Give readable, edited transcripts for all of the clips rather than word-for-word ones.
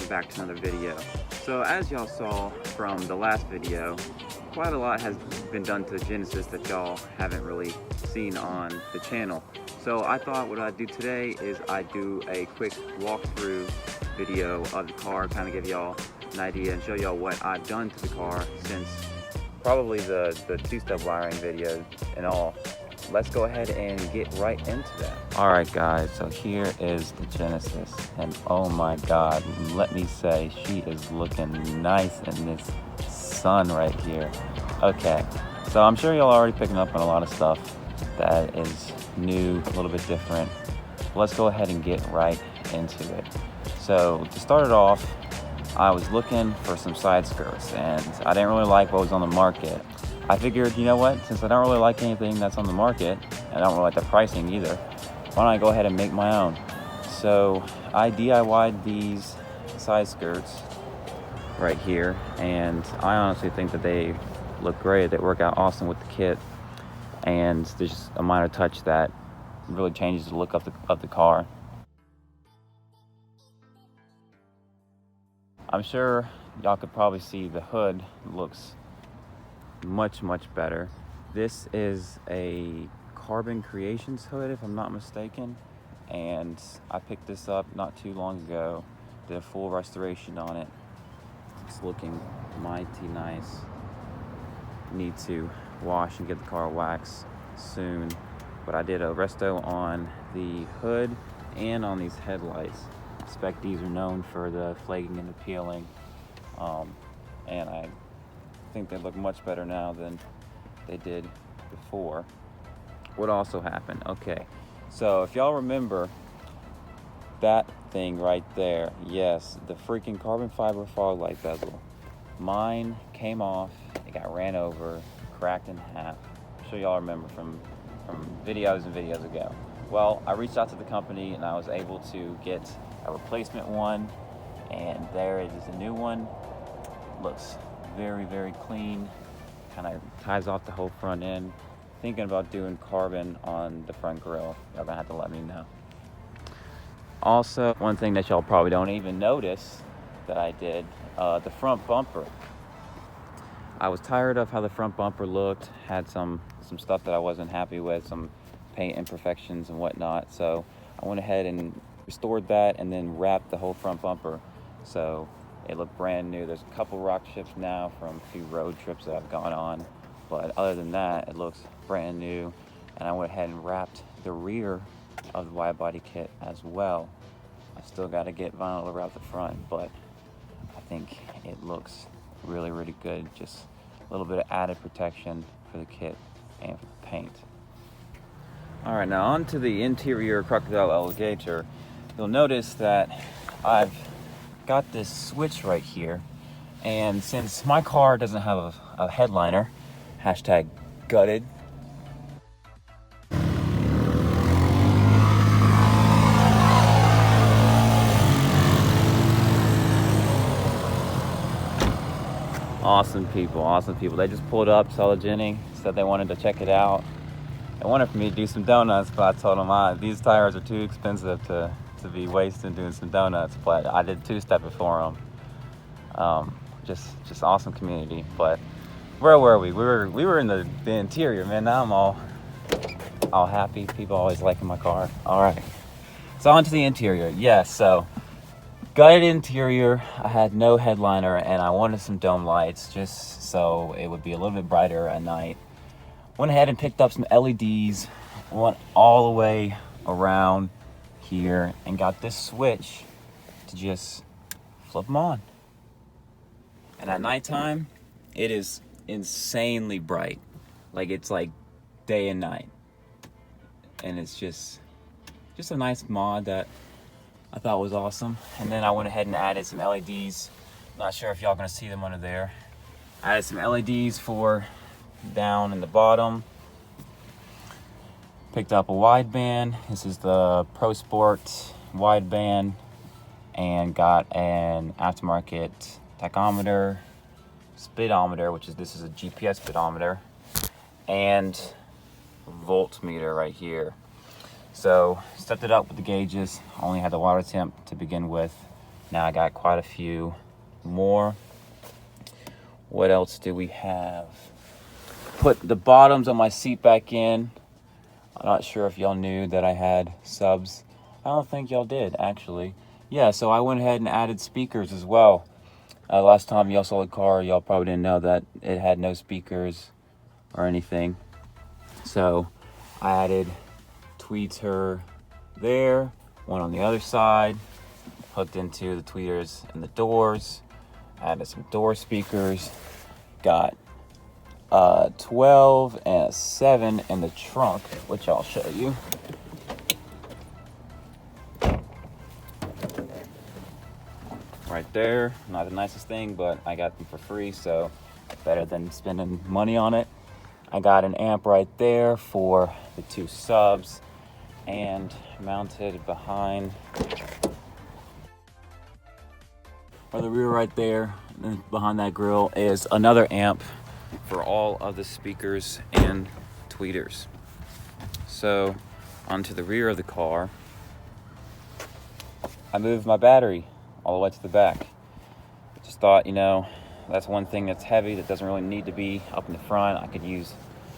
back to another video. So as y'all saw from the last video, quite a lot has been done to the Genesis that y'all haven't really seen on the channel. So I thought what I'd do today is I'd do a quick walkthrough video of the car, kind of give y'all an idea and show y'all what I've done to the car since probably the two-step wiring video and all. Let's go ahead and get right into that. All right guys, so here is the Genesis, and oh my God, let me say she is looking nice in this sun right here. Okay, so I'm sure y'all already picking up on a lot of stuff that is new, a little bit different. Let's go ahead and get right into it. So to start it off, I was looking for some side skirts and I didn't really like what was on the market. I figured, you know what, since I don't really like anything that's on the market, and I don't really like the pricing either, why don't I go ahead and make my own? So I DIY'd these side skirts right here, and I honestly think that they look great. They work out awesome with the kit, and there's just a minor touch that really changes the look of the car. I'm sure y'all could probably see the hood looks much better. This is a Carbon Creations hood, if I'm not mistaken, and I picked this up not too long ago. Did a full restoration on it. It's looking mighty nice. Need to wash and get the car waxed soon, but I did a resto on the hood and on these headlights. I expect these are known for the flaking and the peeling, and I think they look much better now than they did before. What also happened? Okay, so if y'all remember that thing right there, yes, the freaking carbon fiber fog light bezel, mine came off, it got ran over, cracked in half. I'm sure y'all remember from videos and videos ago. Well, I reached out to the company and I was able to get a replacement one, and there it is, a new one. Looks very clean, kind of ties off the whole front end. Thinking about doing carbon on the front grille. Y'all gonna have to let me know. Also, one thing that y'all probably don't even notice that I did, the front bumper. I was tired of how the front bumper looked, had some stuff that I wasn't happy with, some paint imperfections and whatnot, so I went ahead and restored that and then wrapped the whole front bumper, so it looked brand new. There's a couple rock chips now from a few road trips that I've gone on, but other than that, it looks brand new. And I went ahead and wrapped the rear of the Widebody Kit as well. I still got to get vinyl to wrap the front, but I think it looks really good. Just a little bit of added protection for the kit and for the paint. All right, now on to the interior crocodile alligator. You'll notice that I've got this switch right here, and since my car doesn't have a headliner, hashtag gutted, awesome people. They just pulled up, saw the Jenny, said they wanted to check it out. They wanted for me to do some donuts, but I told them these tires are too expensive to be wasting doing some donuts, but I did two-step it for them. Just awesome community. But where were we? We were in the interior, man. Now I'm all happy. People always liking my car. All right, so on to the interior. Yes, so gutted interior. I had no headliner, and I wanted some dome lights just so it would be a little bit brighter at night. Went ahead and picked up some LEDs, went all the way around here and got this switch to just flip them on. And at nighttime, it is insanely bright. Like, it's like day and night. And it's just a nice mod that I thought was awesome. And then I went ahead and added some LEDs. Not sure if y'all gonna see them under there. Added some LEDs for down in the bottom. Picked up a wideband. This is the Pro Sport wideband, and got an aftermarket tachometer, speedometer, this is a GPS speedometer, and voltmeter right here. So stepped it up with the gauges. Only had the water temp to begin with, Now I got quite a few more. What else do we have? Put the bottoms on my seat back in. I'm not sure if y'all knew that I had subs. I don't think y'all did, actually. Yeah, so I went ahead and added speakers as well. Last time y'all saw the car, y'all probably didn't know that it had no speakers or anything. So I added tweeter there, one on the other side, hooked into the tweeters and the doors, added some door speakers, got 12 and a 7 in the trunk, which I'll show you. Right there, not the nicest thing, but I got them for free, so better than spending money on it. I got an amp right there for the 2 subs, and mounted behind or the rear right there, and behind that grill is another amp for all of the speakers and tweeters. So onto the rear of the car, I moved my battery all the way to the back. Just thought, you know, that's one thing that's heavy that doesn't really need to be up in the front. I could use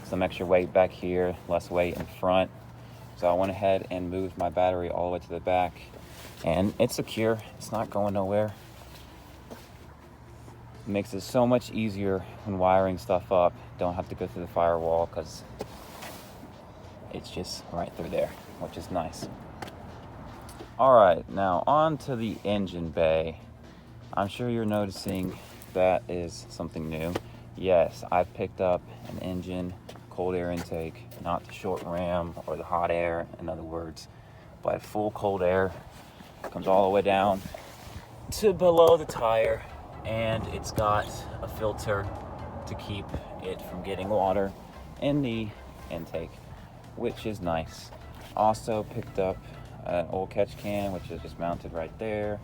some extra weight back here, less weight in front. So I went ahead and moved my battery all the way to the back, and it's secure. It's not going nowhere. It makes it so much easier when wiring stuff up. Don't have to go through the firewall because it's just right through there, which is nice. All right, now on to the engine bay. I'm sure you're noticing that is something new. Yes, I picked up an engine cold air intake, not the short ram or the hot air, in other words, but full cold air. Comes all the way down to below the tire, and it's got a filter to keep it from getting water in the intake, which is nice. Also picked up an oil catch can, which is just mounted right there.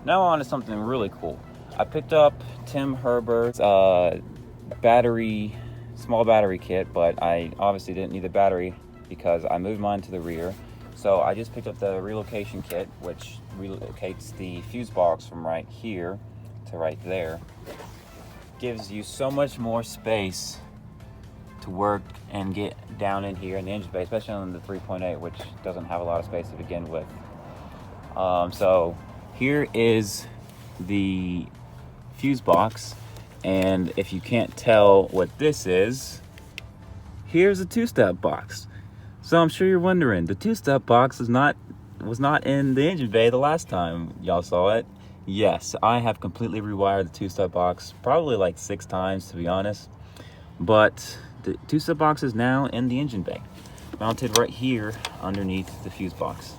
Now on to something really cool. I picked up Tim Herbert's small battery kit, but I obviously didn't need the battery because I moved mine to the rear. So I just picked up the relocation kit, which relocates the fuse box from right here to right there. Gives you so much more space to work and get down in here in the engine bay, especially on the 3.8, which doesn't have a lot of space to begin with. So here is the fuse box, and if you can't tell what this is, here's a 2-step box. So I'm sure you're wondering, the 2-step box was not in the engine bay the last time y'all saw it. Yes, I have completely rewired the 2-step box, probably like 6 times to be honest, but the 2-step box is now in the engine bay, mounted right here underneath the fuse box.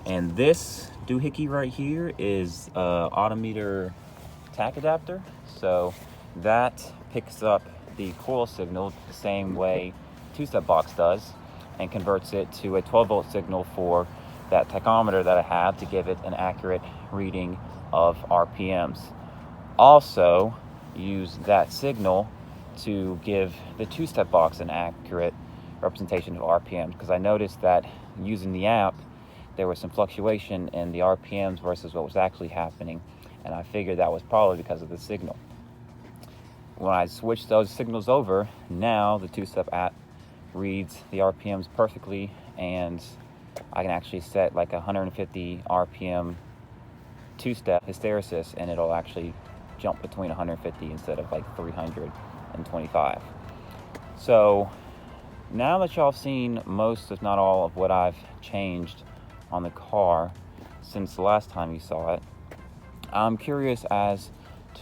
And this doohickey right here is autometer tach adapter, so that picks up the coil signal the same way 2-step box does and converts it to a 12-volt signal for that tachometer that I have to give it an accurate reading of RPMs. Also use that signal to give the 2-step box an accurate representation of RPMs, because I noticed that using the app there was some fluctuation in the RPMs versus what was actually happening, and I figured that was probably because of the signal. When I switched those signals over, now the 2-step app reads the RPMs perfectly, and I can actually set like 150 RPM 2-step hysteresis, and it'll actually jump between 150 instead of like 325. So now that y'all have seen most, if not all, of what I've changed on the car since the last time you saw it, I'm curious as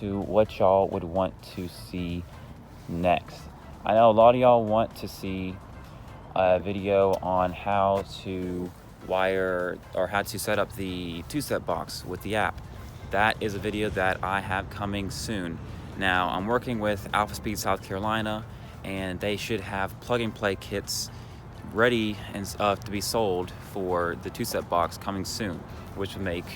to what y'all would want to see next. I know a lot of y'all want to see a video on how to wire or how to set up the 2-step box with the app. That is a video that I have coming soon. Now I'm working with Alpha Speed South Carolina, and they should have plug-and-play kits ready and to be sold for the 2-step box coming soon, which will make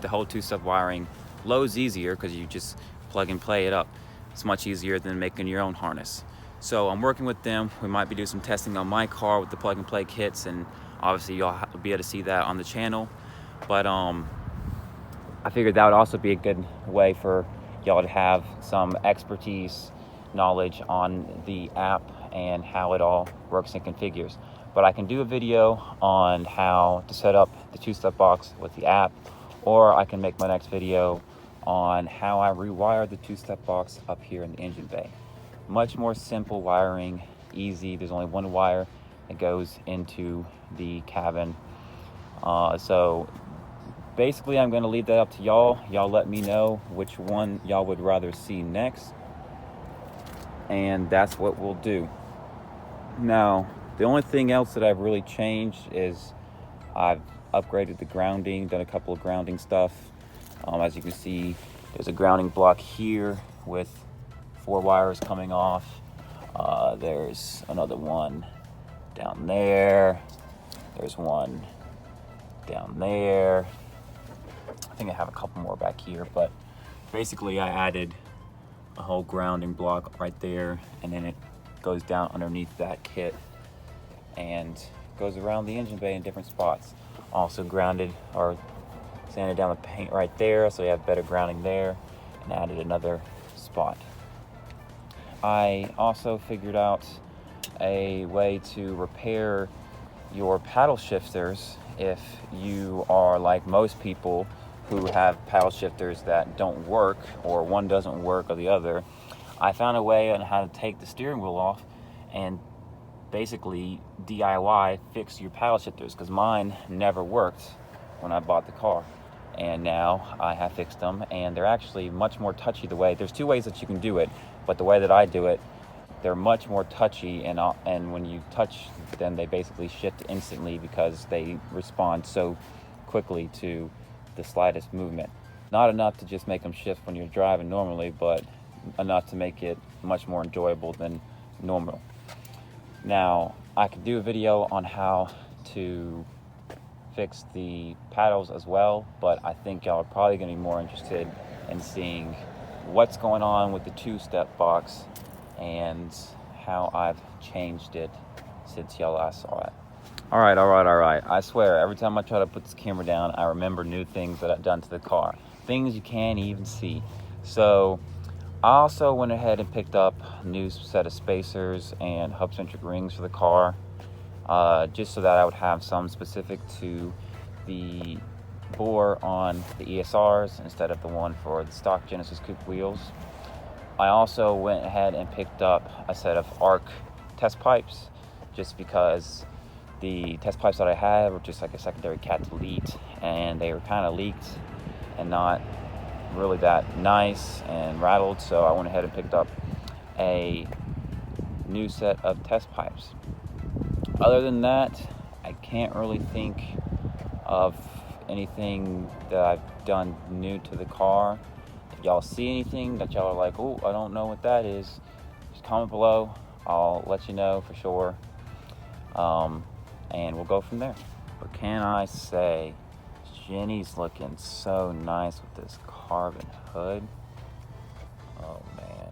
the whole 2-step wiring loads easier because you just plug and play it up. It's much easier than making your own harness. So I'm working with them. We might be doing some testing on my car with the plug and play kits, and obviously y'all will be able to see that on the channel. But I figured that would also be a good way for y'all to have some expertise, knowledge on the app and how it all works and configures. But I can do a video on how to set up the two-step box with the app, or I can make my next video on how I rewire the two-step box up here in the engine bay. Much more simple wiring, easy. There's only one wire that goes into the cabin. So basically, I'm going to leave that up to y'all. Y'all let me know which one y'all would rather see next, and that's what we'll do. Now, the only thing else that I've really changed is I've upgraded the grounding, done a couple of grounding stuff. As you can see, there's a grounding block here with 4 wires coming off. There's another one down there. There's one down there. I think I have a couple more back here, but basically I added a whole grounding block right there, and then it goes down underneath that kit and goes around the engine bay in different spots. Also grounded or sanded down the paint right there, so you have better grounding there, and added another spot. I also figured out a way to repair your paddle shifters if you are like most people who have paddle shifters that don't work, or one doesn't work or the other. I found a way on how to take the steering wheel off and basically DIY fix your paddle shifters, because mine never worked when I bought the car, and now I have fixed them, and they're actually much more touchy. The way, there's 2 ways that you can do it, but the way that I do it, they're much more touchy, and when you touch them, they basically shift instantly because they respond so quickly to the slightest movement. Not enough to just make them shift when you're driving normally, but enough to make it much more enjoyable than normal. Now, I could do a video on how to fix the paddles as well, but I think y'all are probably going to be more interested in seeing what's going on with the two-step box and how I've changed it since y'all last saw it. All right. I swear, every time I try to put this camera down, I remember new things that I've done to the car. Things you can't even see. So I also went ahead and picked up a new set of spacers and hub-centric rings for the car, just so that I would have some specific to the bore on the ESRs instead of the one for the stock Genesis Coupe wheels. I also went ahead and picked up a set of ARC test pipes, just because the test pipes that I had were just like a secondary cat delete, and they were kind of leaked and not really that nice and rattled, so I went ahead and picked up a new set of test pipes. Other than that, I can't really think of anything that I've done new to the car. If y'all see anything that y'all are like, oh, I don't know what that is, just comment below. I'll let you know for sure, and we'll go from there. What can I say? Jenny's looking so nice with this carbon hood. Oh man.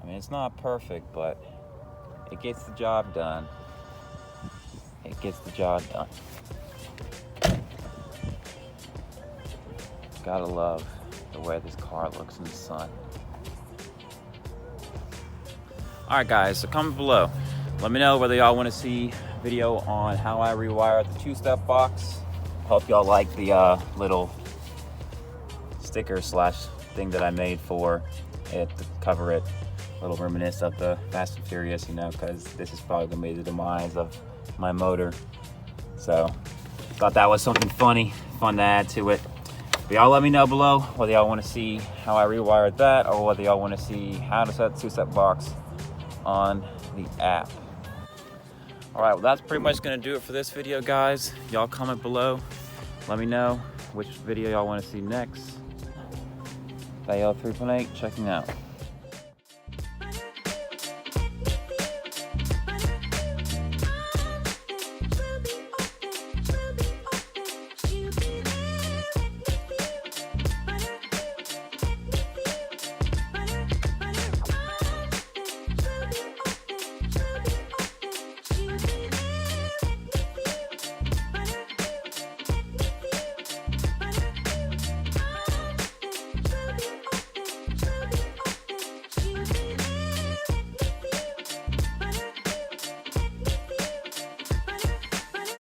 I mean, it's not perfect, but it gets the job done. It gets the job done. Gotta love the way this car looks in the sun. Alright guys, so comment below. Let me know whether y'all want to see a video on how I rewire the two-step box. Hope y'all like the little sticker slash thing that I made for it to cover it. A little reminiscence of the Fast and Furious, you know, because this is probably going to be the demise of my motor. So, thought that was something funny, fun to add to it. But y'all let me know below whether y'all want to see how I rewired that, or whether y'all want to see how to set the two-step box on the app. Alright, well that's pretty much going to do it for this video, guys. Y'all comment below. Let me know which video y'all want to see next. Bayo 3.8 checking out.